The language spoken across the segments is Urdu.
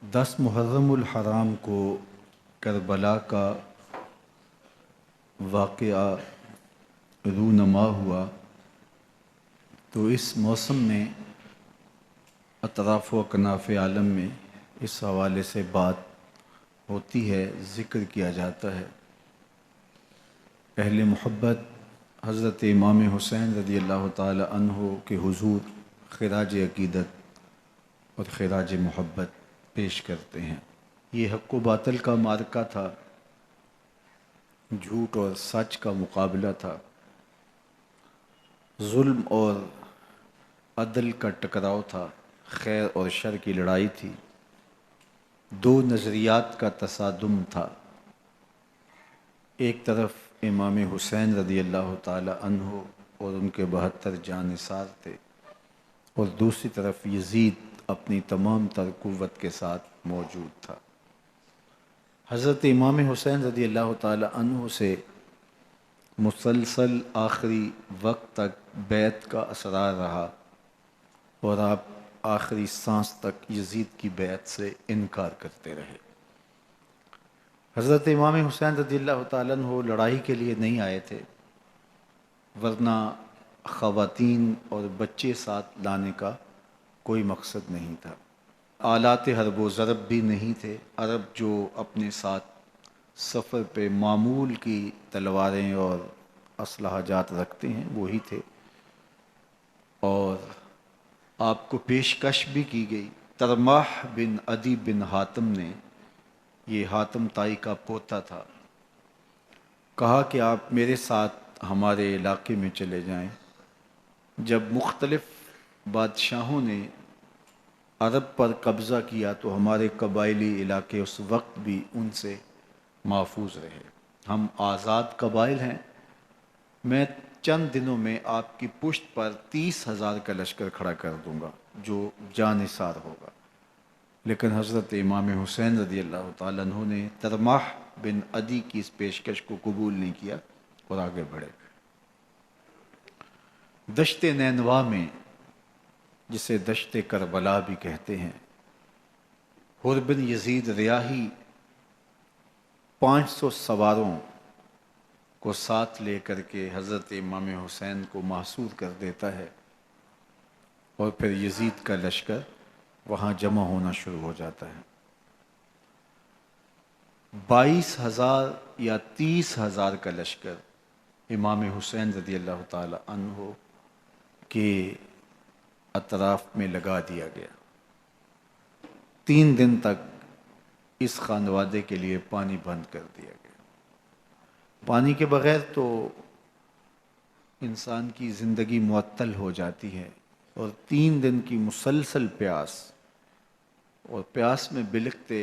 10 محرم الحرام کو کربلا کا واقعہ رونما ہوا تو اس موسم میں اطراف و اکناف عالم میں اس حوالے سے بات ہوتی ہے، ذکر کیا جاتا ہے۔ اہل محبت حضرت امام حسین رضی اللہ تعالی عنہ کے حضور خراج عقیدت اور خراج محبت پیش کرتے ہیں۔ یہ حق و باطل کا معرکہ تھا، جھوٹ اور سچ کا مقابلہ تھا، ظلم اور عدل کا ٹکراؤ تھا، خیر اور شر کی لڑائی تھی، دو نظریات کا تصادم تھا۔ ایک طرف امام حسین رضی اللہ تعالی عنہ اور ان کے 72 جانثار تھے، اور دوسری طرف یزید اپنی تمام تر قوت کے ساتھ موجود تھا۔ حضرت امام حسین رضی اللہ تعالی عنہ سے مسلسل آخری وقت تک بیعت کا اصرار رہا، اور آپ آخری سانس تک یزید کی بیعت سے انکار کرتے رہے۔ حضرت امام حسین رضی اللہ تعالیٰ عنہ لڑائی کے لیے نہیں آئے تھے، ورنہ خواتین اور بچے ساتھ لانے کا کوئی مقصد نہیں تھا۔ آلات حرب و ضرب بھی نہیں تھے۔ عرب جو اپنے ساتھ سفر پہ معمول کی تلواریں اور اسلحہ جات رکھتے ہیں وہی تھے، اور آپ کو پیشکش بھی کی گئی۔ ترماح بن عدی بن حاتم نے، یہ حاتم تائی کا پوتا تھا، کہا کہ آپ میرے ساتھ ہمارے علاقے میں چلے جائیں۔ جب مختلف بادشاہوں نے عرب پر قبضہ کیا تو ہمارے قبائلی علاقے اس وقت بھی ان سے محفوظ رہے۔ ہم آزاد قبائل ہیں، میں چند دنوں میں آپ کی پشت پر 30,000 کا لشکر کھڑا کر دوں گا جو جانثار ہوگا۔ لیکن حضرت امام حسین رضی اللہ تعالیٰ عنہ نے ترماح بن عدی کی اس پیشکش کو قبول نہیں کیا اور آگے بڑھے۔ دشت نینوا میں، جسے دشت کربلا بھی کہتے ہیں، حر بن یزید ریاحی 500 سواروں کو ساتھ لے کر کے حضرت امام حسین کو محصور کر دیتا ہے، اور پھر یزید کا لشکر وہاں جمع ہونا شروع ہو جاتا ہے۔ 22,000 یا 30,000 کا لشکر امام حسین رضی اللہ تعالی عنہ کے اطراف میں لگا دیا گیا۔ 3 دن تک اس خانوادے کے لیے پانی بند کر دیا گیا۔ پانی کے بغیر تو انسان کی زندگی معطل ہو جاتی ہے، اور 3 دن کی مسلسل پیاس، اور پیاس میں بلکتے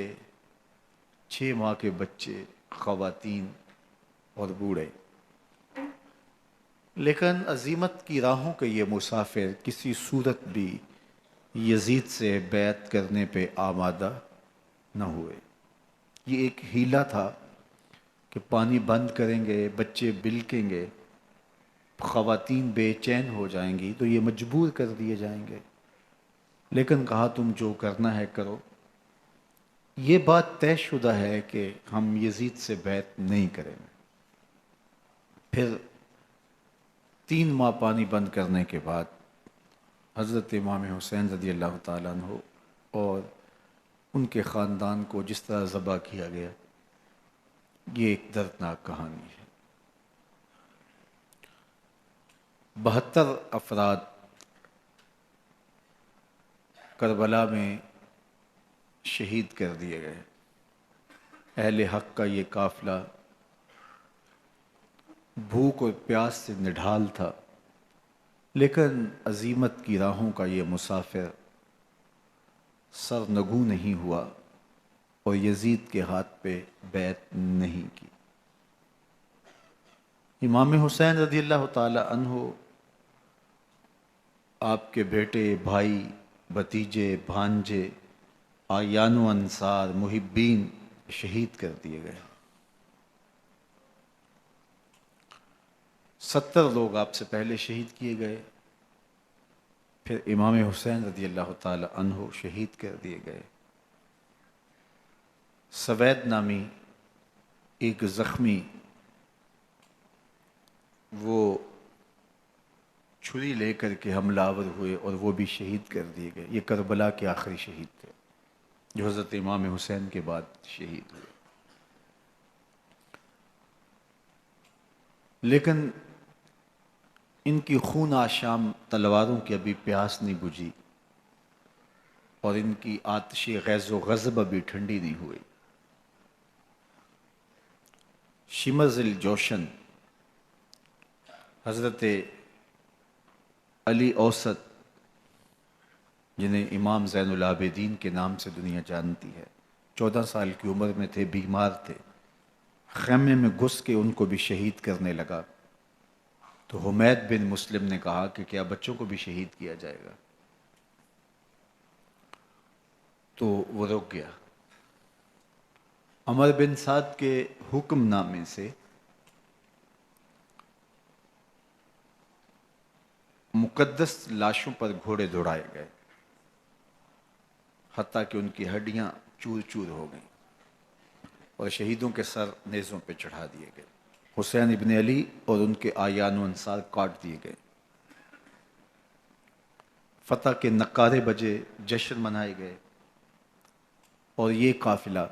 6 ماہ کے بچے، خواتین اور بوڑھے۔ لیکن عزیمت کی راہوں کے یہ مسافر کسی صورت بھی یزید سے بیعت کرنے پہ آمادہ نہ ہوئے۔ یہ ایک حیلہ تھا کہ پانی بند کریں گے، بچے بلکیں گے، خواتین بے چین ہو جائیں گی تو یہ مجبور کر دیے جائیں گے۔ لیکن کہا تم جو کرنا ہے کرو۔ یہ بات طے شدہ ہے کہ ہم یزید سے بیعت نہیں کریں گے۔ پھر 3 ماہ پانی بند کرنے کے بعد حضرت امام حسین رضی اللہ تعالیٰ عنہ اور ان کے خاندان کو جس طرح ذبح کیا گیا، یہ ایک دردناک کہانی ہے۔ 72 افراد کربلا میں شہید کر دیے گئے۔ اہل حق کا یہ قافلہ بھوک اور پیاس سے نڈھال تھا، لیکن عزیمت کی راہوں کا یہ مسافر سرنگوں نہیں ہوا اور یزید کے ہاتھ پہ بیعت نہیں کی۔ امام حسین رضی اللہ تعالی عنہ آپ کے بیٹے، بھائی، بھتیجے، بھانجے، اعیان و انصار، محبین شہید کر دیے گئے۔ 70 لوگ آپ سے پہلے شہید کیے گئے، پھر امام حسین رضی اللہ تعالی عنہ شہید کر دیے گئے۔ سوید نامی ایک زخمی وہ چھری لے کر کے حملہ آور ہوئے اور وہ بھی شہید کر دیے گئے. یہ کربلا کے آخری شہید تھے جو حضرت امام حسین کے بعد شہید ہوئے. لیکن ان کی خون آشام تلواروں کی ابھی پیاس نہیں بجھی اور ان کی آتش غیظ و غضب ابھی ٹھنڈی نہیں ہوئی. شمز الجوشن حضرت علی اوسط جنہیں امام زین العابدین کے نام سے دنیا جانتی ہے، 14 سال کی عمر میں تھے، بیمار تھے، خیمے میں گھس کے ان کو بھی شہید کرنے لگا. تو حمید بن مسلم نے کہا کہ کیا بچوں کو بھی شہید کیا جائے گا؟ تو وہ رک گیا. عمر بن سعد کے حکم نامے سے مقدس لاشوں پر گھوڑے دوڑائے گئے، حتیٰ کہ ان کی ہڈیاں چور چور ہو گئیں اور شہیدوں کے سر نیزوں پہ چڑھا دیے گئے. حسین ابن علی اور ان کے آیان و انصار کاٹ دیے گئے. فتح کے نقارے بجے، جشن منائے گئے اور یہ قافلہ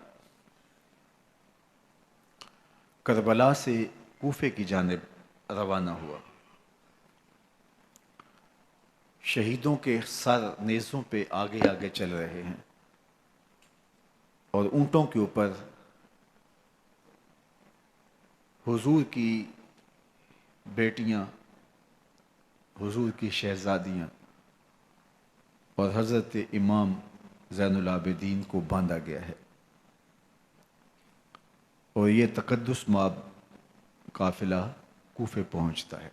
کربلا سے کوفے کی جانب روانہ ہوا. شہیدوں کے سر نیزوں پہ آگے آگے چل رہے ہیں اور اونٹوں کے اوپر حضور کی بیٹیاں، حضور کی شہزادیاں اور حضرت امام زین العابدین کو باندھا گیا ہے. اور یہ تقدس مآب قافلہ کوفے پہنچتا ہے.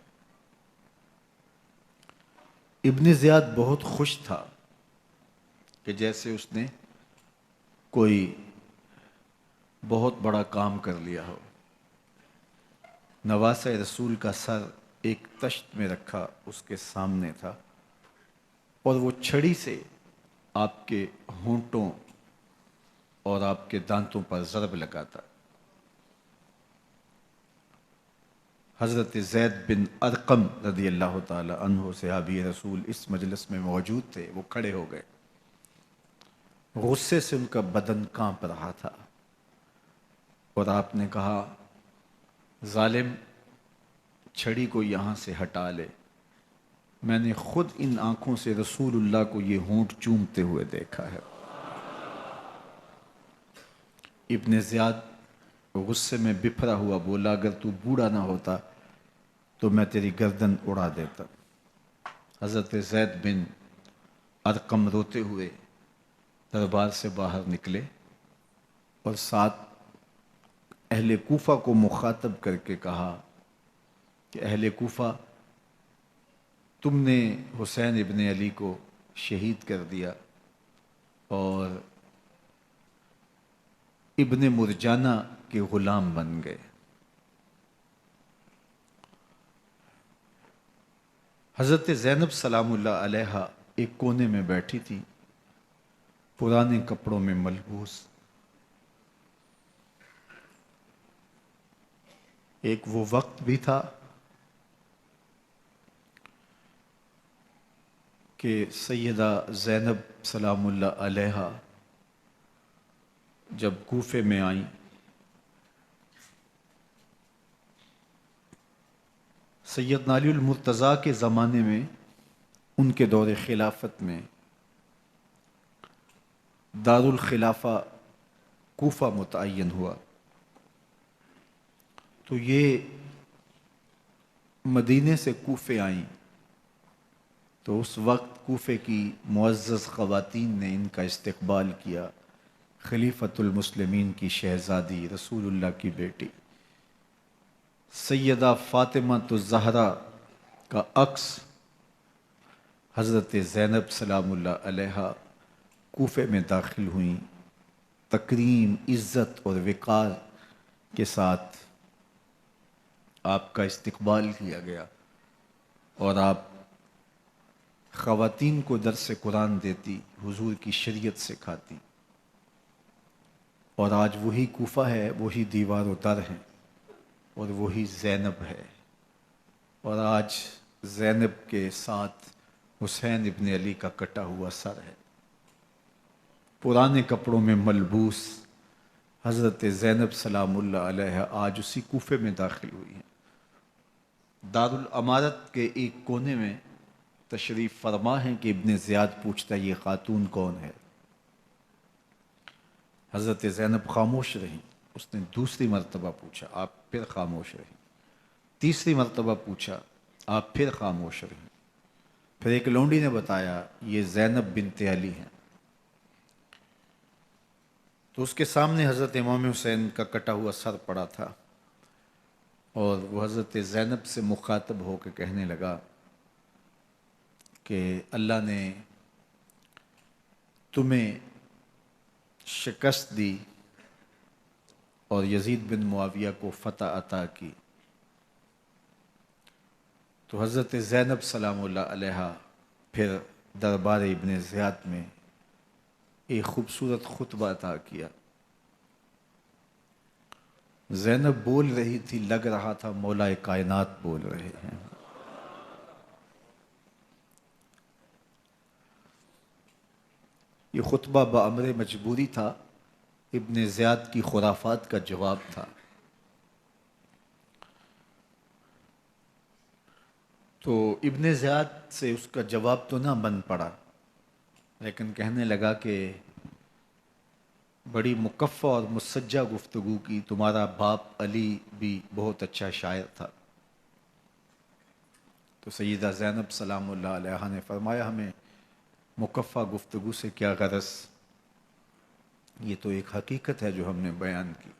ابن زیاد بہت خوش تھا کہ جیسے اس نے کوئی بہت بڑا کام کر لیا ہو. نواسہ رسول کا سر ایک تشت میں رکھا اس کے سامنے تھا اور وہ چھڑی سے آپ کے ہونٹوں اور آپ کے دانتوں پر ضرب لگاتا. حضرت زید بن ارقم رضی اللہ تعالی عنہ صحابی رسول اس مجلس میں موجود تھے. وہ کھڑے ہو گئے، غصے سے ان کا بدن کانپ رہا تھا اور آپ نے کہا، ظالم، چھڑی کو یہاں سے ہٹا لے. میں نے خود ان آنکھوں سے رسول اللہ کو یہ ہونٹ چومتے ہوئے دیکھا ہے. ابن زیاد غصے میں بپھرا ہوا بولا، اگر تو بوڑھا نہ ہوتا تو میں تیری گردن اڑا دیتا. حضرت زید بن ارقم روتے ہوئے دربار سے باہر نکلے اور ساتھ اہل کوفہ کو مخاطب کر کے کہا کہ اہل کوفہ، تم نے حسین ابن علی کو شہید کر دیا اور ابن مرجانہ کے غلام بن گئے. حضرت زینب سلام اللہ علیہا ایک کونے میں بیٹھی تھی، پرانے کپڑوں میں ملبوس. ایک وہ وقت بھی تھا کہ سیدہ زینب سلام اللہ علیہا جب کوفے میں آئیں سیدنا علی المرتضیٰ کے زمانے میں، ان کے دور خلافت میں دارالخلافہ کوفہ متعین ہوا. تو یہ مدینے سے کوفے آئیں تو اس وقت کوفے کی معزز خواتین نے ان کا استقبال کیا. خلیفۃ المسلمین کی شہزادی، رسول اللہ کی بیٹی سیدہ فاطمہ الزہرا کا عکس حضرت زینب سلام اللہ علیہا کوفے میں داخل ہوئیں. تکریم، عزت اور وقار کے ساتھ آپ کا استقبال کیا گیا اور آپ خواتین کو درس قرآن دیتی، حضور کی شریعت سکھاتی. اور آج وہی کوفہ ہے، وہی دیوار و در ہیں، اور وہی زینب ہے، اور آج زینب کے ساتھ حسین ابن علی کا کٹا ہوا سر ہے۔ پرانے کپڑوں میں ملبوس حضرت زینب سلام اللہ علیہ آج اسی کوفے میں داخل ہوئی ہیں۔ دارالامارت کے ایک کونے میں تشریف فرما ہے کہ ابن زیاد پوچھتا ہے یہ خاتون کون ہے؟ حضرت زینب خاموش رہیں۔ اس نے دوسری مرتبہ پوچھا، آپ پھر خاموش رہیں۔ تیسری مرتبہ پوچھا، آپ پھر خاموش رہیں۔ پھر ایک لونڈی نے بتایا یہ زینب بنت علی ہیں۔ تو اس کے سامنے حضرت امام حسین کا کٹا ہوا سر پڑا تھا، اور وہ حضرت زینب سے مخاطب ہو کے کہنے لگا کہ اللہ نے تمہیں شکست دی اور یزید بن معاویہ کو فتح عطا کی۔ تو حضرت زینب سلام اللہ علیہ پھر دربار ابن زیاد میں ایک خوبصورت خطبہ عطا کیا۔ زینب بول رہی تھی، لگ رہا تھا مولا کائنات بول رہے ہیں۔ یہ خطبہ بامر مجبوری تھا، ابن زیاد کی خرافات کا جواب تھا۔ تو ابن زیاد سے اس کا جواب تو نہ بن پڑا، لیکن کہنے لگا کہ بڑی مکفّہ اور مسجع گفتگو کی، تمہارا باپ علی بھی بہت اچھا شاعر تھا۔ تو سیدہ زینب سلام اللہ علیہ نے فرمایا ہمیں مکفّہ گفتگو سے کیا غرض، یہ تو ایک حقیقت ہے جو ہم نے بیان کی۔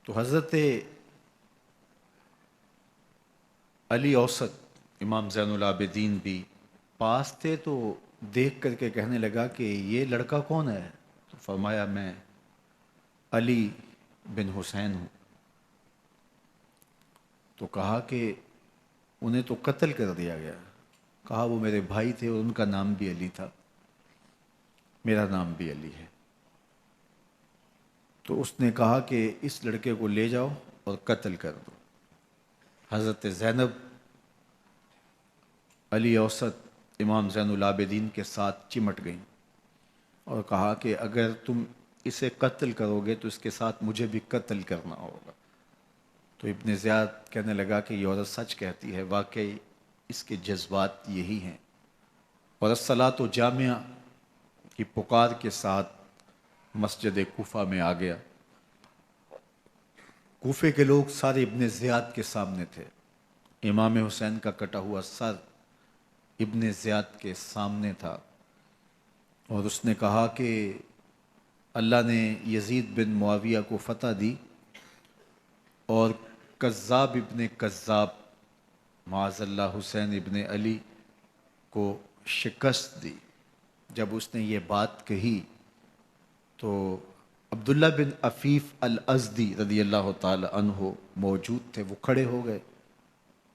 تو حضرت علی اوسط امام زین العابدین بھی پاس تھے، تو دیکھ کر کے کہنے لگا کہ یہ لڑکا کون ہے؟ تو فرمایا میں علی بن حسین ہوں۔ تو کہا کہ انہیں تو قتل کر دیا گیا۔ کہا وہ میرے بھائی تھے اور ان کا نام بھی علی تھا، میرا نام بھی علی ہے۔ تو اس نے کہا کہ اس لڑکے کو لے جاؤ اور قتل کر دو۔ حضرت زینب علی اوسط امام زین العابدین کے ساتھ چمٹ گئیں اور کہا کہ اگر تم اسے قتل کرو گے تو اس کے ساتھ مجھے بھی قتل کرنا ہوگا۔ تو ابن زیاد کہنے لگا کہ یہ عورت سچ کہتی ہے، واقعی اس کے جذبات یہی ہیں۔ اور الصلاۃ جامعہ کی پکار کے ساتھ مسجد کوفہ میں آ گیا۔ کوفے کے لوگ سارے ابن زیاد کے سامنے تھے۔ امام حسین کا کٹا ہوا سر ابن زیاد کے سامنے تھا، اور اس نے کہا کہ اللہ نے یزید بن معاویہ کو فتح دی اور کذاب ابن کذاب معاذ اللہ حسین ابن علی کو شکست دی۔ جب اس نے یہ بات کہی تو عبداللہ بن عفیف الازدی رضی اللہ تعالی عنہ موجود تھے، وہ کھڑے ہو گئے۔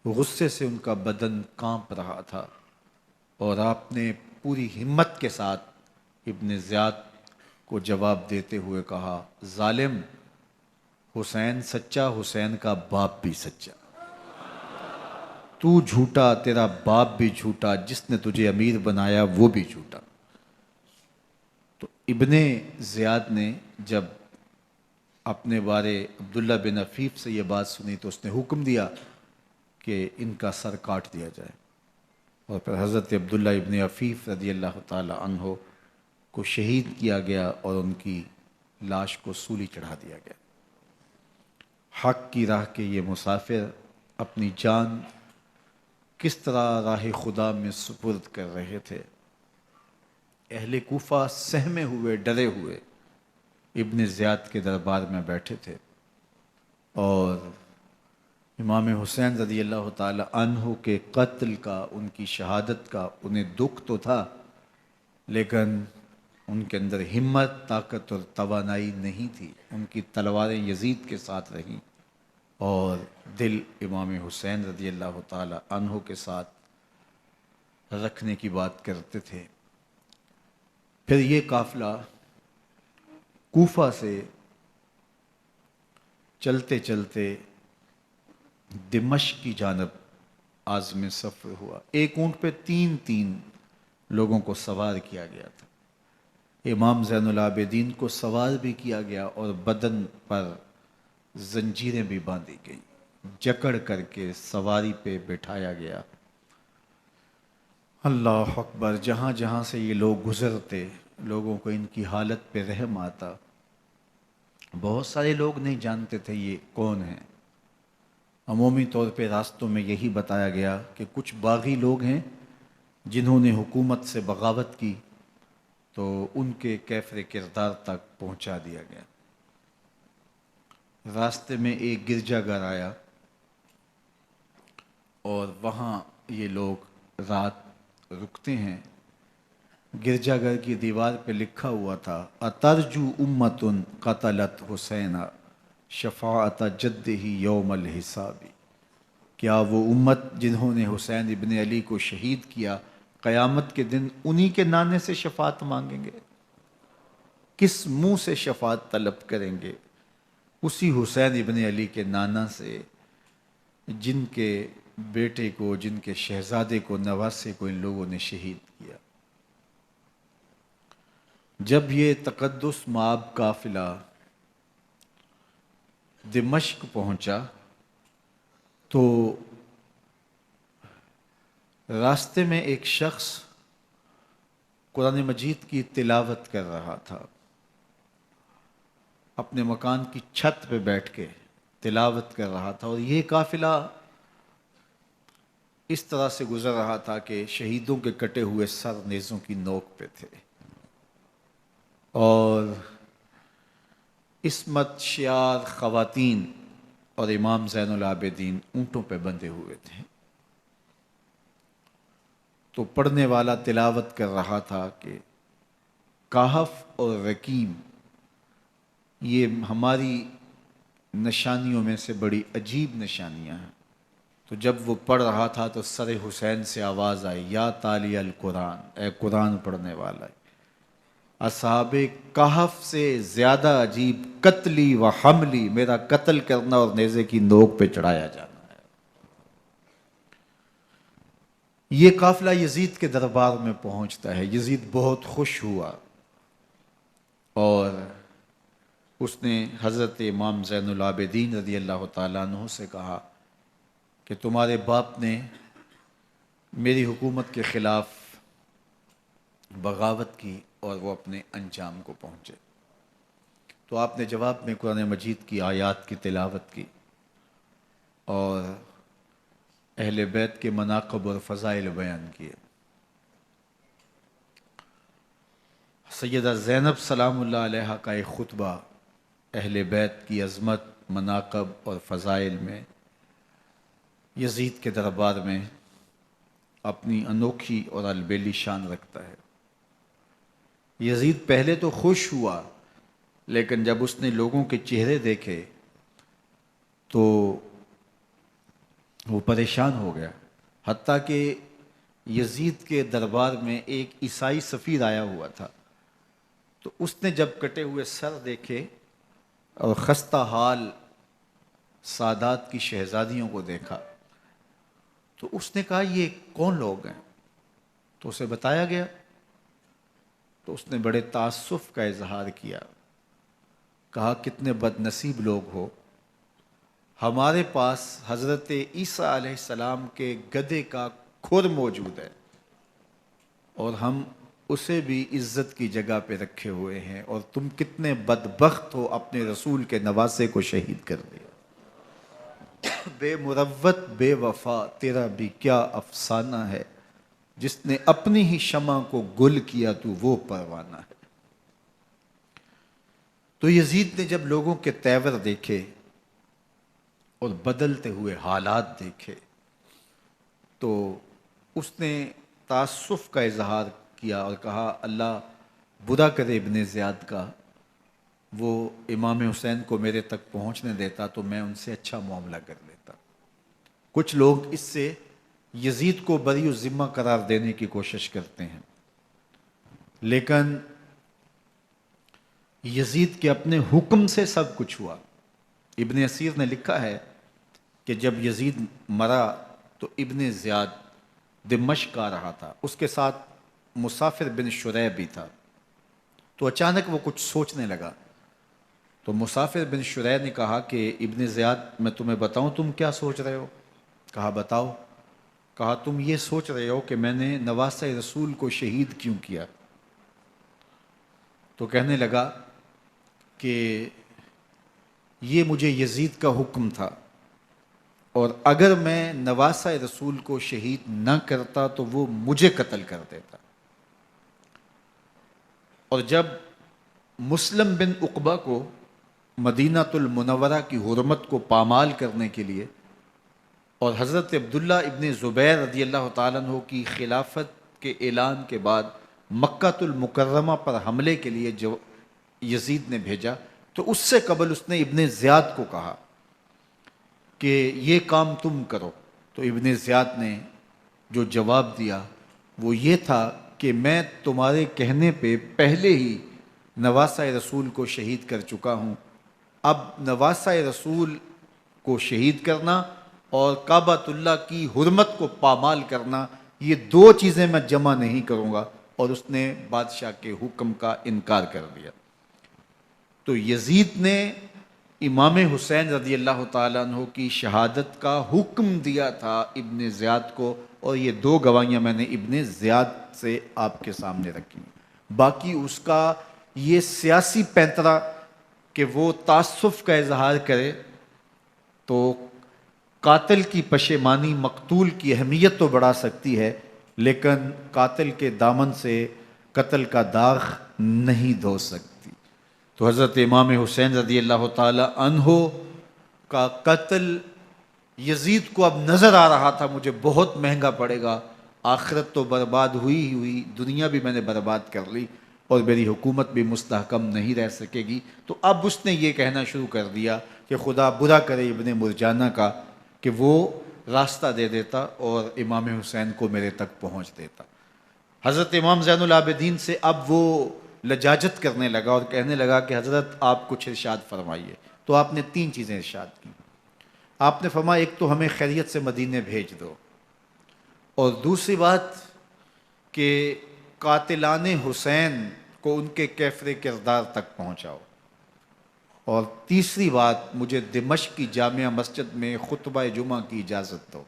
غصے سے ان کا بدن کانپ رہا تھا، اور آپ نے پوری ہمت کے ساتھ ابن زیاد کو جواب دیتے ہوئے کہا، ظالم، حسین سچا، حسین کا باپ بھی سچا، تو جھوٹا، تیرا باپ بھی جھوٹا، جس نے تجھے امیر بنایا وہ بھی جھوٹا۔ تو ابن زیاد نے جب اپنے بارے عبداللہ بن عفیف سے یہ بات سنی تو اس نے حکم دیا کہ ان کا سر کاٹ دیا جائے، اور پھر حضرت عبداللہ ابن عفیف رضی اللہ تعالی عنہ کو شہید کیا گیا اور ان کی لاش کو سولی چڑھا دیا گیا۔ حق کی راہ کے یہ مسافر اپنی جان کس طرح راہ خدا میں سپرد کر رہے تھے۔ اہل کوفہ سہمے ہوئے، ڈرے ہوئے ابن زیاد کے دربار میں بیٹھے تھے، اور امام حسین رضی اللہ تعالی عنہ کے قتل کا، ان کی شہادت کا انہیں دکھ تو تھا، لیکن ان کے اندر ہمت، طاقت اور توانائی نہیں تھی۔ ان کی تلواریں یزید کے ساتھ رہیں اور دل امام حسین رضی اللہ تعالی عنہ کے ساتھ رکھنے کی بات کرتے تھے۔ پھر یہ قافلہ کوفہ سے چلتے چلتے دمشق کی جانب عازم سفر ہوا. ایک اونٹ پہ تین تین لوگوں کو سوار کیا گیا تھا. امام زین العابدین کو سوار بھی کیا گیا اور بدن پر زنجیریں بھی باندھی گئیں، جکڑ کر کے سواری پہ بٹھایا گیا. اللہ اکبر. جہاں جہاں سے یہ لوگ گزرتے لوگوں کو ان کی حالت پہ رحم آتا. بہت سارے لوگ نہیں جانتے تھے یہ کون ہیں. عمومی طور پہ راستوں میں یہی بتایا گیا کہ کچھ باغی لوگ ہیں جنہوں نے حکومت سے بغاوت کی، تو ان کے کیفر کردار تک پہنچا دیا گیا. راستے میں ایک گرجا گھر آیا اور وہاں یہ لوگ رات رکتے ہیں. گرجا گھر کی دیوار پہ لکھا ہوا تھا: اترجو امت قتلت حسینا شفاعت جدہ یوم الحساب. کیا وہ امت جنہوں نے حسین ابن علی کو شہید کیا قیامت کے دن انہی کے نانے سے شفاعت مانگیں گے؟ کس منہ سے شفاعت طلب کریں گے؟ اسی حسین ابن علی کے نانا سے جن کے بیٹے کو، جن کے شہزادے کو، نواسے کو ان لوگوں نے شہید کیا. جب یہ تقدس مآب قافلہ دمشق پہنچا تو راستے میں ایک شخص قرآن مجید کی تلاوت کر رہا تھا. اپنے مکان کی چھت پہ بیٹھ کے تلاوت کر رہا تھا، اور یہ قافلہ اس طرح سے گزر رہا تھا کہ شہیدوں کے کٹے ہوئے سر نیزوں کی نوک پہ تھے، اور عصمت شیار خواتین اور امام زین العابدین اونٹوں پہ بندھے ہوئے تھے. تو پڑھنے والا تلاوت کر رہا تھا کہ کہف اور رقیم یہ ہماری نشانیوں میں سے بڑی عجیب نشانیاں ہیں. تو جب وہ پڑھ رہا تھا تو سر حسین سے آواز آئی: یا تالی القرآن، اے قرآن پڑھنے والا، اصحاب کہف سے زیادہ عجیب قتلی و حملی، میرا قتل کرنا اور نیزے کی نوک پہ چڑھایا جانا ہے. یہ قافلہ یزید کے دربار میں پہنچتا ہے. یزید بہت خوش ہوا اور اس نے حضرت امام زین العابدین رضی اللہ تعالیٰ عنہ سے کہا کہ تمہارے باپ نے میری حکومت کے خلاف بغاوت کی اور وہ اپنے انجام کو پہنچے. تو آپ نے جواب میں قرآن مجید کی آیات کی تلاوت کی اور اہل بیت کے مناقب اور فضائل بیان کیے. سیدہ زینب سلام اللہ علیہا کا ایک خطبہ اہل بیت کی عظمت، مناقب اور فضائل میں یزید کے دربار میں اپنی انوکھی اور البیلی شان رکھتا ہے. یزید پہلے تو خوش ہوا، لیکن جب اس نے لوگوں کے چہرے دیکھے تو وہ پریشان ہو گیا. حتیٰ کہ یزید کے دربار میں ایک عیسائی سفیر آیا ہوا تھا، تو اس نے جب کٹے ہوئے سر دیکھے اور خستہ حال سادات کی شہزادیوں کو دیکھا تو اس نے کہا یہ کون لوگ ہیں؟ تو اسے بتایا گیا. تو اس نے بڑے تاسف کا اظہار کیا، کہا کتنے بد نصیب لوگ ہو، ہمارے پاس حضرت عیسیٰ علیہ السلام کے گدھے کا کھر موجود ہے اور ہم اسے بھی عزت کی جگہ پہ رکھے ہوئے ہیں، اور تم کتنے بدبخت ہو اپنے رسول کے نواسے کو شہید کر دیا. بے مروت بے وفا تیرا بھی کیا افسانہ ہے، جس نے اپنی ہی شمع کو گل کیا تو وہ پروانہ ہے. تو یزید نے جب لوگوں کے تیور دیکھے اور بدلتے ہوئے حالات دیکھے تو اس نے تاسف کا اظہار کیا اور کہا اللہ برا کرے ابن زیاد کا، وہ امام حسین کو میرے تک پہنچنے دیتا تو میں ان سے اچھا معاملہ کر لیتا. کچھ لوگ اس سے یزید کو بری الذمہ قرار دینے کی کوشش کرتے ہیں، لیکن یزید کے اپنے حکم سے سب کچھ ہوا۔ ابن اسیر نے لکھا ہے کہ جب یزید مرا تو ابن زیاد دمشق آ رہا تھا، اس کے ساتھ مسافر بن شریح بھی تھا، تو اچانک وہ کچھ سوچنے لگا۔ تو مسافر بن شریح نے کہا کہ ابن زیاد میں تمہیں بتاؤں تم کیا سوچ رہے ہو؟ کہا بتاؤ۔ کہا تم یہ سوچ رہے ہو کہ میں نے نواسہ رسول کو شہید کیوں کیا؟ تو کہنے لگا کہ یہ مجھے یزید کا حکم تھا، اور اگر میں نواسہ رسول کو شہید نہ کرتا تو وہ مجھے قتل کر دیتا۔ اور جب مسلم بن عقبہ کو مدینہ المنورہ کی حرمت کو پامال کرنے کے لیے اور حضرت عبداللہ ابن زبیر رضی اللہ تعالیٰ عنہ کی خلافت کے اعلان کے بعد مکہ المکرمہ پر حملے کے لیے جو یزید نے بھیجا، تو اس سے قبل اس نے ابن زیاد کو کہا کہ یہ کام تم کرو۔ تو ابن زیاد نے جو جواب دیا وہ یہ تھا کہ میں تمہارے کہنے پہ پہلے ہی نواسہ رسول کو شہید کر چکا ہوں، اب نواسہ رسول کو شہید کرنا اور کعبۃ اللہ کی حرمت کو پامال کرنا، یہ دو چیزیں میں جمع نہیں کروں گا۔ اور اس نے بادشاہ کے حکم کا انکار کر دیا۔ تو یزید نے امام حسین رضی اللہ تعالیٰ عنہ کی شہادت کا حکم دیا تھا ابن زیاد کو، اور یہ دو گواہیاں میں نے ابن زیاد سے آپ کے سامنے رکھی۔ باقی اس کا یہ سیاسی پینترا کہ وہ تعصب کا اظہار کرے، تو قاتل کی پشیمانی مقتول کی اہمیت تو بڑھا سکتی ہے، لیکن قاتل کے دامن سے قتل کا داغ نہیں دھو سکتی۔ تو حضرت امام حسین رضی اللہ تعالی عنہ کا قتل یزید کو اب نظر آ رہا تھا مجھے بہت مہنگا پڑے گا، آخرت تو برباد ہوئی ہی ہوئی، دنیا بھی میں نے برباد کر لی، اور میری حکومت بھی مستحکم نہیں رہ سکے گی۔ تو اب اس نے یہ کہنا شروع کر دیا کہ خدا برا کرے ابن مرجانہ کا کہ وہ راستہ دے دیتا اور امام حسین کو میرے تک پہنچ دیتا۔ حضرت امام زین العابدین سے اب وہ لجاجت کرنے لگا اور کہنے لگا کہ حضرت آپ کچھ ارشاد فرمائیے۔ تو آپ نے تین چیزیں ارشاد کی۔ آپ نے فرمایا ایک تو ہمیں خیریت سے مدینے بھیج دو، اور دوسری بات کہ قاتلان حسین کو ان کے کیفر کردار تک پہنچاؤ، اور تیسری بات مجھے دمشق کی جامعہ مسجد میں خطبہ جمعہ کی اجازت دو۔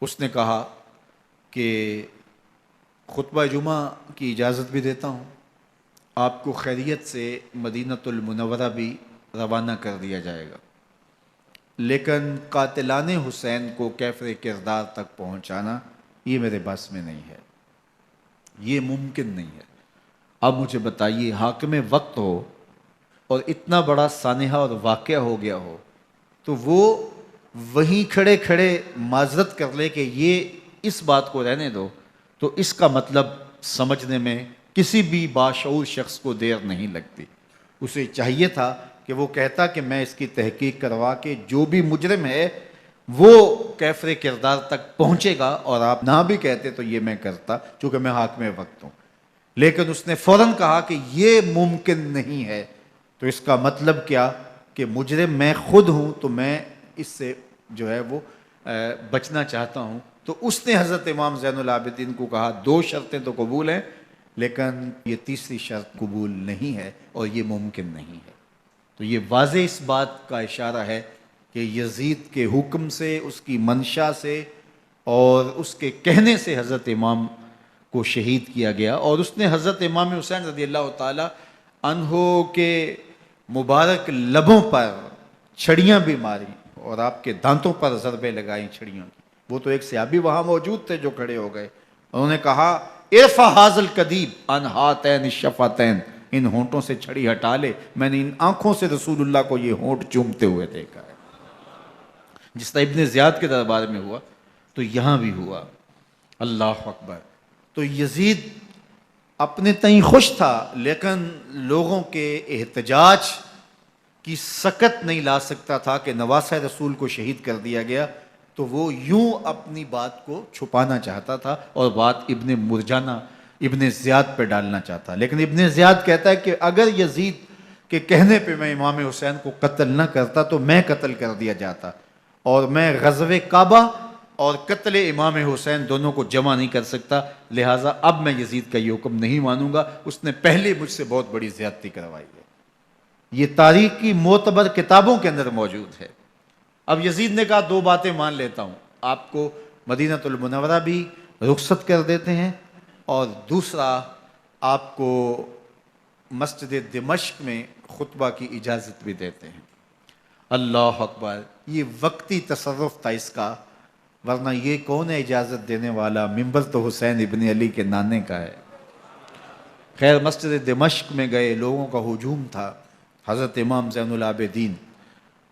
اس نے کہا کہ خطبہ جمعہ کی اجازت بھی دیتا ہوں، آپ کو خیریت سے مدینہ المنورہ بھی روانہ کر دیا جائے گا، لیکن قاتلان حسین کو کیفر کردار تک پہنچانا یہ میرے بس میں نہیں ہے، یہ ممکن نہیں ہے۔ اب مجھے بتائیے، حاکم وقت ہو اور اتنا بڑا سانحہ اور واقعہ ہو گیا ہو، تو وہ وہیں کھڑے کھڑے معذرت کر لے کہ یہ اس بات کو رہنے دو، تو اس کا مطلب سمجھنے میں کسی بھی باشعور شخص کو دیر نہیں لگتی۔ اسے چاہیے تھا کہ وہ کہتا کہ میں اس کی تحقیق کروا کے جو بھی مجرم ہے وہ کیفر کردار تک پہنچے گا، اور آپ نہ بھی کہتے تو یہ میں کرتا چونکہ میں حاکم وقت ہوں۔ لیکن اس نے فوراً کہا کہ یہ ممکن نہیں ہے، تو اس کا مطلب کیا کہ مجرم میں خود ہوں، تو میں اس سے جو ہے وہ بچنا چاہتا ہوں۔ تو اس نے حضرت امام زین العابدین کو کہا دو شرطیں تو قبول ہیں، لیکن یہ تیسری شرط قبول نہیں ہے اور یہ ممکن نہیں ہے۔ تو یہ واضح اس بات کا اشارہ ہے کہ یزید کے حکم سے، اس کی منشا سے اور اس کے کہنے سے حضرت امام کو شہید کیا گیا، اور اس نے حضرت امام حسین رضی اللہ تعالی عنہ کے مبارک لبوں پر چھڑیاں بھی ماری اور آپ کے دانتوں پر ضربیں لگائیں چھڑیوں کی۔ وہ تو ایک صحابی وہاں موجود تھے جو کھڑے ہو گئے، انہوں نے کہا ارفع ھذا القدیب عن ھاتین الشفتین، ان ہونٹوں سے چھڑی ہٹا لے، میں نے ان آنکھوں سے رسول اللہ کو یہ ہونٹ چومتے ہوئے دیکھا ہے۔ جس طرح ابن زیاد کے دربار میں ہوا تو یہاں بھی ہوا۔ اللہ اکبر۔ تو یزید اپنے تئیں خوش تھا، لیکن لوگوں کے احتجاج کی سکت نہیں لا سکتا تھا کہ نواسہ رسول کو شہید کر دیا گیا، تو وہ یوں اپنی بات کو چھپانا چاہتا تھا، اور بات ابن مرجانہ ابن زیاد پہ ڈالنا چاہتا، لیکن ابن زیاد کہتا ہے کہ اگر یزید کے کہنے پہ میں امام حسین کو قتل نہ کرتا تو میں قتل کر دیا جاتا، اور میں غزوہ کعبہ اور قتل امام حسین دونوں کو جمع نہیں کر سکتا، لہٰذا اب میں یزید کا یہ حکم نہیں مانوں گا، اس نے پہلے مجھ سے بہت بڑی زیادتی کروائی ہے۔ یہ تاریخ کی معتبر کتابوں کے اندر موجود ہے۔ اب یزید نے کہا دو باتیں مان لیتا ہوں، آپ کو مدینہ المنورہ بھی رخصت کر دیتے ہیں، اور دوسرا آپ کو مسجد دمشق میں خطبہ کی اجازت بھی دیتے ہیں۔ اللہ اکبر، یہ وقتی تصرف تھا اس کا، ورنہ یہ کون ہے اجازت دینے والا؟ منبر تو حسین ابن علی کے نانے کا ہے۔ خیر، مسجد دمشق میں گئے، لوگوں کا ہجوم تھا، حضرت امام زین العابدین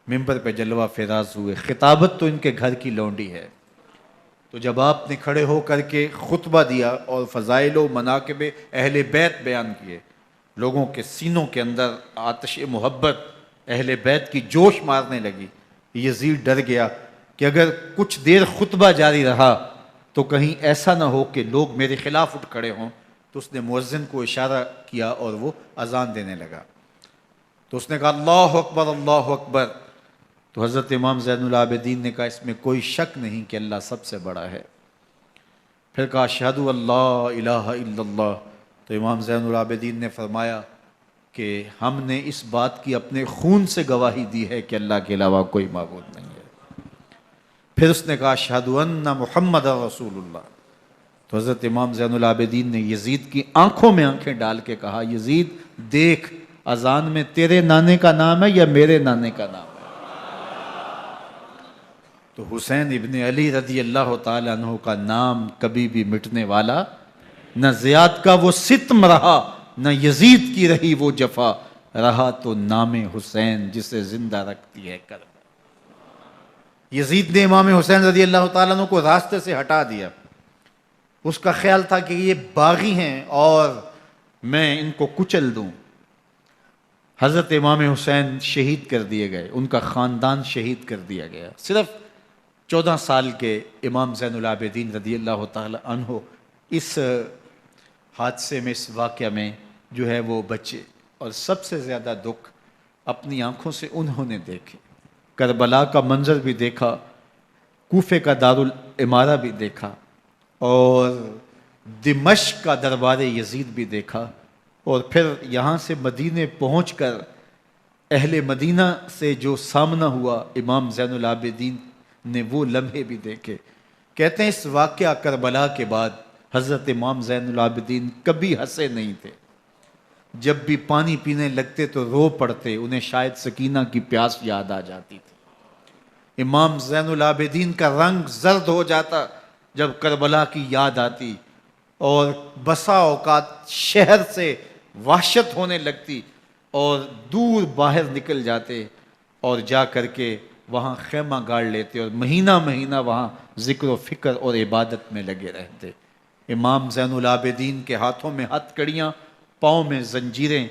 منبر پہ جلوہ فراز ہوئے، خطابت تو ان کے گھر کی لونڈی ہے، تو جب آپ نے کھڑے ہو کر کے خطبہ دیا اور فضائل و مناقب اہل بیت بیان کیے، لوگوں کے سینوں کے اندر آتش محبت اہل بیت کی جوش مارنے لگی۔ یزید ڈر گیا کہ اگر کچھ دیر خطبہ جاری رہا تو کہیں ایسا نہ ہو کہ لوگ میرے خلاف اٹھ کھڑے ہوں، تو اس نے مؤذن کو اشارہ کیا اور وہ اذان دینے لگا، تو اس نے کہا اللہ اکبر اللہ اکبر، تو حضرت امام زین العابدین نے کہا اس میں کوئی شک نہیں کہ اللہ سب سے بڑا ہے۔ پھر کہا اشہد اللہ الہ الا اللہ، تو امام زین العابدین نے فرمایا کہ ہم نے اس بات کی اپنے خون سے گواہی دی ہے کہ اللہ کے علاوہ کوئی معبود نہیں ہے۔ پھر اس نے کہا اشہد ان محمد رسول اللہ، تو حضرت امام زین العابدین نے یزید کی آنکھوں میں آنکھیں ڈال کے کہا یزید دیکھ، اذان میں تیرے نانے کا نام ہے یا میرے نانے کا نام ہے؟ تو حسین ابن علی رضی اللہ تعالیٰ عنہ کا نام کبھی بھی مٹنے والا نہ زیاد کا وہ ستم رہا، نہ یزید کی رہی وہ جفا، رہا تو نام حسین جسے زندہ رکھتی ہے کربلا۔ یزید نے امام حسین رضی اللہ تعالیٰ عنہ کو راستے سے ہٹا دیا، اس کا خیال تھا کہ یہ باغی ہیں اور میں ان کو کچل دوں۔ حضرت امام حسین شہید کر دیے گئے، ان کا خاندان شہید کر دیا گیا۔ صرف 14 سال کے امام زین العابدین رضی اللہ تعالی عنہ اس حادثے میں، اس واقعہ میں جو ہے وہ بچے، اور سب سے زیادہ دکھ اپنی آنکھوں سے انہوں نے دیکھے، کربلا کا منظر بھی دیکھا، کوفے کا دارالامارہ بھی دیکھا، اور دمشق کا دربار یزید بھی دیکھا، اور پھر یہاں سے مدینے پہنچ کر اہل مدینہ سے جو سامنا ہوا امام زین العابدین نے وہ لمحے بھی دیکھے۔ کہتے ہیں اس واقعہ کربلا کے بعد حضرت امام زین العابدین کبھی ہنسے نہیں تھے، جب بھی پانی پینے لگتے تو رو پڑتے، انہیں شاید سکینہ کی پیاس یاد آ جاتی تھی۔ امام زین العابدین کا رنگ زرد ہو جاتا جب کربلا کی یاد آتی، اور بسا اوقات شہر سے وحشت ہونے لگتی اور دور باہر نکل جاتے اور جا کر کے وہاں خیمہ گاڑ لیتے اور مہینہ مہینہ وہاں ذکر و فکر اور عبادت میں لگے رہتے۔ امام زین العابدین کے ہاتھوں میں ہتھ کڑیاں، پاؤں میں زنجیریں،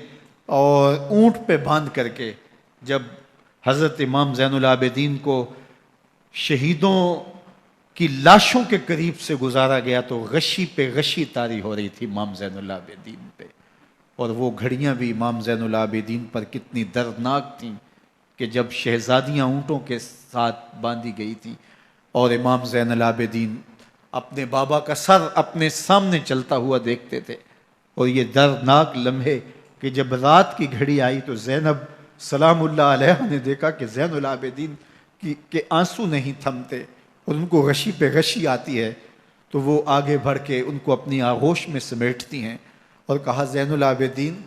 اور اونٹ پہ باندھ کر کے جب حضرت امام زین العابدین کو شہیدوں کی لاشوں کے قریب سے گزارا گیا تو غشی پہ غشی طاری ہو رہی تھی امام زین العابدین پہ، اور وہ گھڑیاں بھی امام زین العابدین پر کتنی دردناک تھیں کہ جب شہزادیاں اونٹوں کے ساتھ باندھی گئی تھیں اور امام زین العابدین اپنے بابا کا سر اپنے سامنے چلتا ہوا دیکھتے تھے، اور یہ دردناک لمحے کہ جب رات کی گھڑی آئی تو زینب سلام اللہ علیہ نے دیکھا کہ زین العابدین کے آنسو نہیں تھمتے اور ان کو غشی پہ غشی آتی ہے، تو وہ آگے بڑھ کے ان کو اپنی آغوش میں سمیٹتی ہیں اور کہا زین العابدین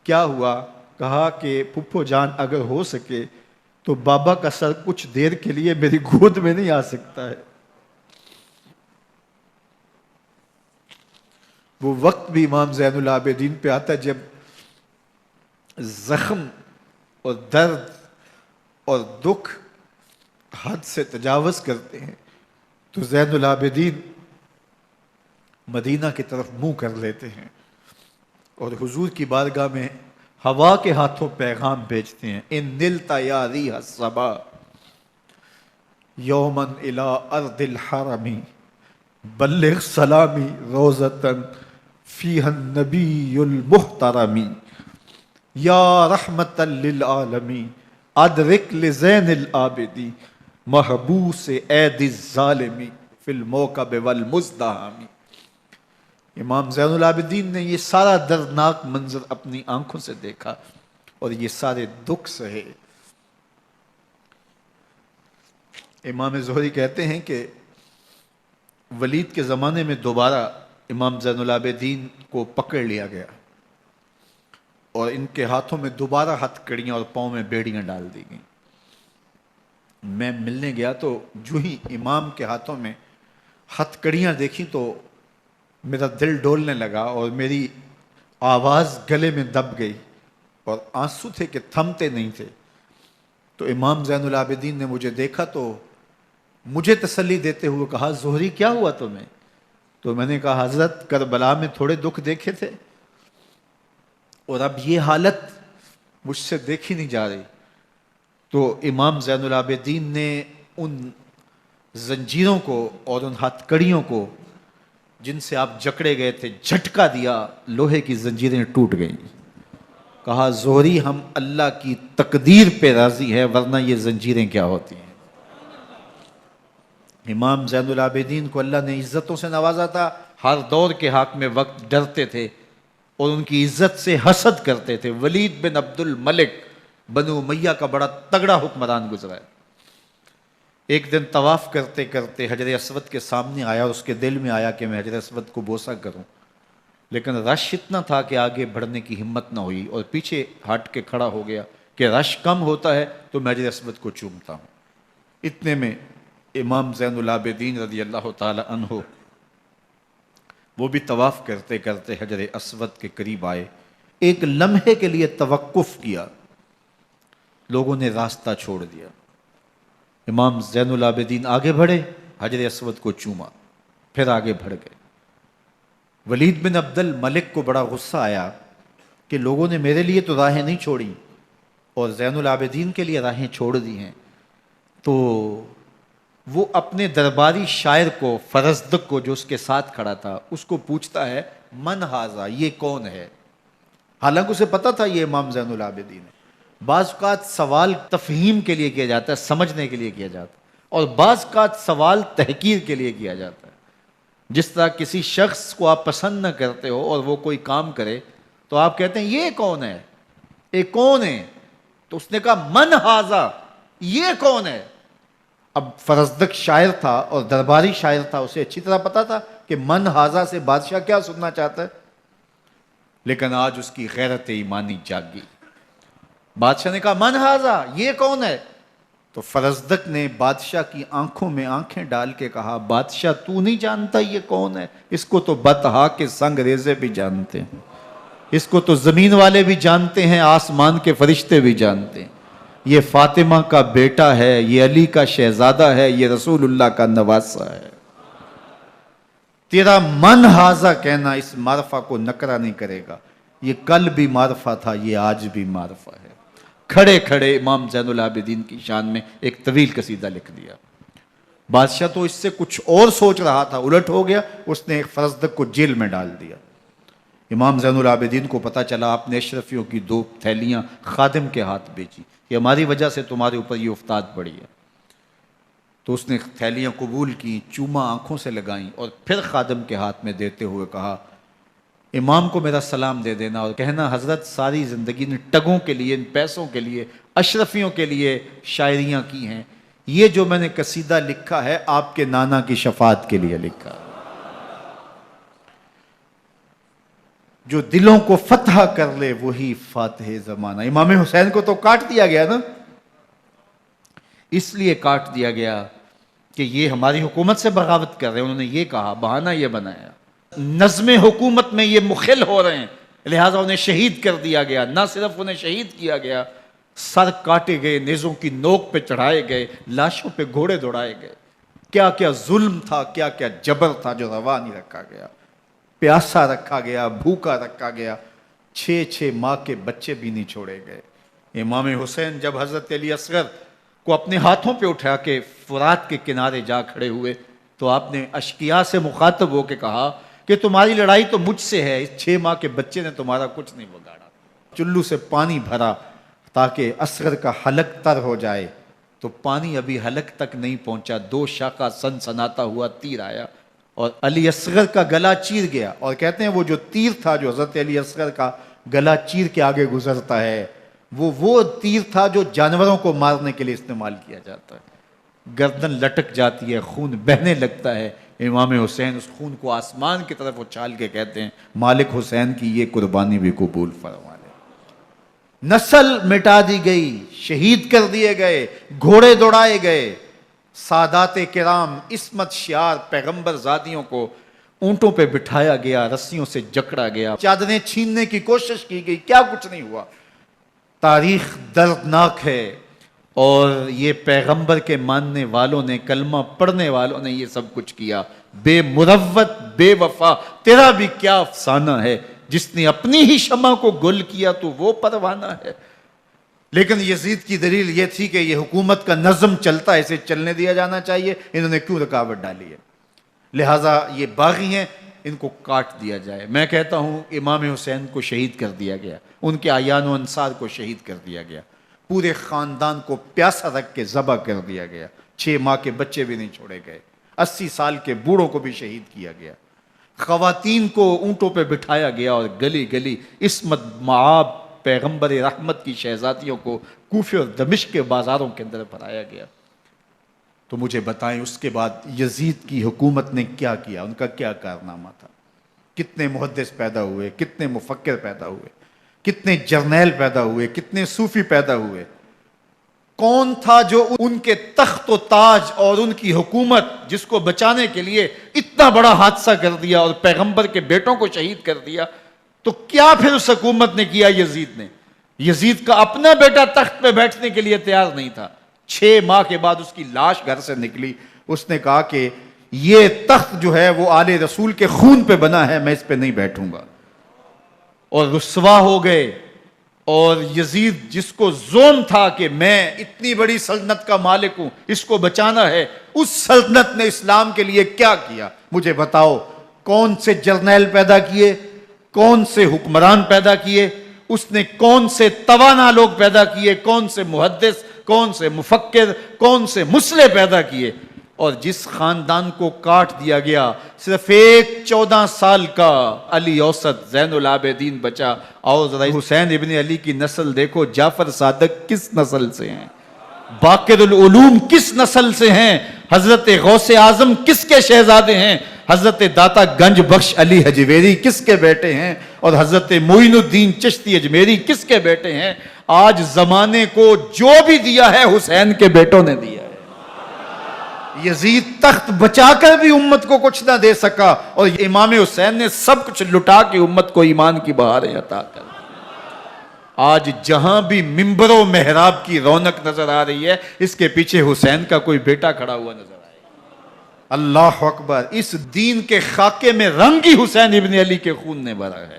کیا ہوا؟ کہا کہ پھپھو جان اگر ہو سکے تو بابا کا سر کچھ دیر کے لیے میری گود میں نہیں آ سکتا ہے۔ وہ وقت بھی امام زین العابدین پہ آتا ہے جب زخم اور درد اور دکھ حد سے تجاوز کرتے ہیں تو زین العابدین مدینہ کی طرف منہ کر لیتے ہیں اور حضور کی بارگاہ میں ہوا کے ہاتھوں پیغام بھیجتے ہیں، ان نلتا یا ریح الصبا یومن الی ارض الحرمی بلغ سلامی روزتن فیہ النبی المحترم یا رحمت للعالمین ادرک لزین العابدی محبوس عید الظالمی فی الموکب والمزدحم۔ امام زین العابدین نے یہ سارا دردناک منظر اپنی آنکھوں سے دیکھا اور یہ سارے دکھ سہے۔ امام زہری کہتے ہیں کہ ولید کے زمانے میں دوبارہ امام زین العابدین کو پکڑ لیا گیا اور ان کے ہاتھوں میں دوبارہ ہتھ کڑیاں اور پاؤں میں بیڑیاں ڈال دی گئیں۔ میں ملنے گیا تو جو ہی امام کے ہاتھوں میں ہتھ کڑیاں دیکھی تو میرا دل ڈولنے لگا اور میری آواز گلے میں دب گئی اور آنسو تھے کہ تھمتے نہیں تھے۔ تو امام زین العابدین نے مجھے دیکھا تو مجھے تسلی دیتے ہوئے کہا زہری کیا ہوا تمہیں؟ تو میں نے کہا حضرت کربلا میں تھوڑے دکھ دیکھے تھے اور اب یہ حالت مجھ سے دیکھی نہیں جا رہی۔ تو امام زین العابدین نے ان زنجیروں کو اور ان ہتھ کڑیوں کو جن سے آپ جکڑے گئے تھے جھٹکا دیا، لوہے کی زنجیریں ٹوٹ گئیں۔ کہا زہری ہم اللہ کی تقدیر پہ راضی ہے ورنہ یہ زنجیریں کیا ہوتی ہیں۔ امام زین العابدین کو اللہ نے عزتوں سے نوازا تھا، ہر دور کے حاکم وقت ڈرتے تھے اور ان کی عزت سے حسد کرتے تھے۔ ولید بن عبد الملک بنو امیہ کا بڑا تگڑا حکمران گزرا ہے۔ ایک دن طواف کرتے کرتے حجر اسود کے سامنے آیا اور اس کے دل میں آیا کہ میں حجر اسود کو بوسہ کروں، لیکن رش اتنا تھا کہ آگے بڑھنے کی ہمت نہ ہوئی اور پیچھے ہٹ کے کھڑا ہو گیا کہ رش کم ہوتا ہے تو میں حجر اسود کو چومتا ہوں۔ اتنے میں امام زین العابدین رضی اللہ تعالی عنہ وہ بھی طواف کرتے کرتے حجر اسود کے قریب آئے، ایک لمحے کے لیے توقف کیا، لوگوں نے راستہ چھوڑ دیا۔ امام زین العابدین آگے بڑھے، حجر اسود کو چوما، پھر آگے بڑھ گئے۔ ولید بن عبد الملک کو بڑا غصہ آیا کہ لوگوں نے میرے لیے تو راہیں نہیں چھوڑی اور زین العابدین کے لیے راہیں چھوڑ دی ہیں۔ تو وہ اپنے درباری شاعر کو، فرزدق کو جو اس کے ساتھ کھڑا تھا، اس کو پوچھتا ہے من ھذا، یہ کون ہے؟ حالانکہ اسے پتا تھا یہ امام زین العابدین ہے۔ بعض اوقات سوال تفہیم کے لیے کیا جاتا ہے، سمجھنے کے لیے کیا جاتا ہے، اور بعض اوقات سوال تحقیر کے لیے کیا جاتا ہے۔ جس طرح کسی شخص کو آپ پسند نہ کرتے ہو اور وہ کوئی کام کرے تو آپ کہتے ہیں یہ کون ہے، یہ کون ہے؟ تو اس نے کہا من ھذا، یہ کون ہے؟ اب فرزدق شاعر تھا اور درباری شاعر تھا، اسے اچھی طرح پتا تھا کہ من ھذا سے بادشاہ کیا سننا چاہتا ہے، لیکن آج اس کی غیرت ایمانی جاگی۔ بادشاہ نے کہا من ھذا، یہ کون ہے؟ تو فرزدق نے بادشاہ کی آنکھوں میں آنکھیں ڈال کے کہا بادشاہ تو نہیں جانتا یہ کون ہے؟ اس کو تو بطحا کے سنگ ریزے بھی جانتے ہیں، اس کو تو زمین والے بھی جانتے ہیں، آسمان کے فرشتے بھی جانتے ہیں۔ یہ فاطمہ کا بیٹا ہے، یہ علی کا شہزادہ ہے، یہ رسول اللہ کا نواسہ ہے۔ تیرا من ھذا کہنا اس معرفہ کو نکرا نہیں کرے گا، یہ کل بھی معرفہ تھا، یہ آج بھی معرفہ ہے۔ کھڑے کھڑے امام زین العابدین کی شان میں ایک طویل قصیدہ لکھ دیا۔ بادشاہ تو اس سے کچھ اور سوچ رہا تھا، الٹ ہو گیا، اس نے ایک فرزدق کو جیل میں ڈال دیا۔ امام زین العابدین کو پتا چلا، آپ نے اشرفیوں کی 2 تھیلیاں خادم کے ہاتھ بیچی، یہ ہماری وجہ سے تمہارے اوپر یہ افتاد پڑی ہے۔ تو اس نے تھیلیاں قبول کی، چوما آنکھوں سے لگائیں اور پھر خادم کے ہاتھ میں دیتے ہوئے کہا امام کو میرا سلام دے دینا اور کہنا حضرت ساری زندگی نے ٹگوں کے لیے، ان پیسوں کے لیے، اشرفیوں کے لیے شاعریاں کی ہیں، یہ جو میں نے قصیدہ لکھا ہے آپ کے نانا کی شفاعت کے لیے لکھا، جو دلوں کو فتح کر لے وہی فاتح زمانہ۔ امام حسین کو تو کاٹ دیا گیا نا، اس لیے کاٹ دیا گیا کہ یہ ہماری حکومت سے بغاوت کر رہے ہیں، انہوں نے یہ کہا، بہانہ یہ بنایا، نظم حکومت میں یہ مخل ہو رہے ہیں، لہٰذا انہیں شہید کر دیا گیا۔ نہ صرف انہیں شہید کیا گیا، سر کاٹے گئے، نیزوں کی نوک پہ چڑھائے گئے، لاشوں پہ گھوڑے دوڑائے گئے۔ کیا کیا ظلم تھا، کیا کیا جبر تھا جو روا نہیں رکھا گیا۔ پیاسا رکھا گیا، بھوکا رکھا گیا، 6 ماہ کے بچے بھی نہیں چھوڑے گئے۔ امام حسین جب حضرت علی اصغر کو اپنے ہاتھوں پہ اٹھا کے فرات کے کنارے جا کھڑے ہوئے تو آپ نے اشقیاء سے مخاطب ہو کے کہا کہ تمہاری لڑائی تو مجھ سے ہے، اس 6 ماہ کے بچے نے تمہارا کچھ نہیں بگاڑا۔ چلو سے پانی بھرا تاکہ اصغر کا حلق تر ہو جائے، تو پانی ابھی حلق تک نہیں پہنچا، 2 شاخہ سنسناتا ہوا تیر آیا اور علی اصغر کا گلا چیر گیا۔ اور کہتے ہیں وہ جو تیر تھا جو حضرت علی اصغر کا گلا چیر کے آگے گزرتا ہے، وہ تیر تھا جو جانوروں کو مارنے کے لیے استعمال کیا جاتا ہے۔ گردن لٹک جاتی ہے، خون بہنے لگتا ہے۔ امام حسین اس خون کو آسمان کی طرف اچھال کے کہتے ہیں مالک حسین کی یہ قربانی بھی قبول فرما لے۔ نسل مٹا دی گئی، شہید کر دیے گئے، گھوڑے دوڑائے گئے، سادات کرام عصمت شعار پیغمبر زادیوں کو اونٹوں پہ بٹھایا گیا، رسیوں سے جکڑا گیا، چادریں چھیننے کی کوشش کی گئی، کیا کچھ نہیں ہوا۔ تاریخ دردناک ہے، اور یہ پیغمبر کے ماننے والوں نے، کلمہ پڑھنے والوں نے یہ سب کچھ کیا۔ بے مروت، بے وفا، تیرا بھی کیا افسانہ ہے، جس نے اپنی ہی شمع کو گل کیا تو وہ پروانہ ہے۔ لیکن یزید کی دلیل یہ تھی کہ یہ حکومت کا نظم چلتا ہے، اسے چلنے دیا جانا چاہیے، انہوں نے کیوں رکاوٹ ڈالی ہے، لہٰذا یہ باغی ہیں، ان کو کاٹ دیا جائے۔ میں کہتا ہوں امام حسین کو شہید کر دیا گیا، ان کے اعیان و انصار کو شہید کر دیا گیا، پورے خاندان کو پیاسا رکھ کے ذبح کر دیا گیا، 6 ماہ کے بچے بھی نہیں چھوڑے گئے، 80 سال کے بوڑھوں کو بھی شہید کیا گیا، خواتین کو اونٹوں پہ بٹھایا گیا اور گلی گلی عصمت معاب پیغمبر رحمت کی شہزادیوں کو کوفے اور دمشق کے بازاروں کے اندر بھرایا گیا۔ تو مجھے بتائیں اس کے بعد یزید کی حکومت نے کیا کیا، ان کا کیا کارنامہ تھا؟ کتنے محدث پیدا ہوئے، کتنے مفکر پیدا ہوئے، کتنے جرنیل پیدا ہوئے، کتنے صوفی پیدا ہوئے؟ کون تھا جو ان کے تخت و تاج اور ان کی حکومت جس کو بچانے کے لیے اتنا بڑا حادثہ کر دیا اور پیغمبر کے بیٹوں کو شہید کر دیا؟ تو کیا پھر اس حکومت نے کیا یزید نے؟ یزید کا اپنا بیٹا تخت پہ بیٹھنے کے لیے تیار نہیں تھا۔ 6 ماہ کے بعد اس کی لاش گھر سے نکلی، اس نے کہا کہ یہ تخت جو ہے وہ آل رسول کے خون پہ بنا ہے، میں اس پہ نہیں بیٹھوں گا، اور رسوا ہو گئے۔ اور یزید جس کو زوم تھا کہ میں اتنی بڑی سلطنت کا مالک ہوں، اس کو بچانا ہے، اس سلطنت نے اسلام کے لیے کیا کیا؟ مجھے بتاؤ، کون سے جرنیل پیدا کیے، کون سے حکمران پیدا کیے، اس نے کون سے توانا لوگ پیدا کیے، کون سے محدث، کون سے مفکر، کون سے مسلح پیدا کیے؟ اور جس خاندان کو کاٹ دیا گیا، صرف ایک 14 سال کا علی اوسط زین العابدین بچا۔ اور ذرا حسین ابن علی کی نسل دیکھو، جعفر صادق کس نسل سے ہیں، باقر العلوم کس نسل سے ہیں، حضرت غوث اعظم کس کے شہزادے ہیں، حضرت داتا گنج بخش علی حجویری کس کے بیٹے ہیں، اور حضرت معین الدین چشتی اجمیری کس کے بیٹے ہیں؟ آج زمانے کو جو بھی دیا ہے حسین کے بیٹوں نے دیا ہے۔ یزید تخت بچا کر بھی امت کو کچھ نہ دے سکا، اور امام حسین نے سب کچھ لٹا کے امت کو ایمان کی بہاریں عطا کر دی۔ آج جہاں بھی ممبر و محراب کی رونق نظر آ رہی ہے، اس کے پیچھے حسین کا کوئی بیٹا کھڑا ہوا نظر آئے گا۔ اللہ اکبر! اس دین کے خاکے میں رنگ ہی حسین ابن علی کے خون نے بھرا ہے۔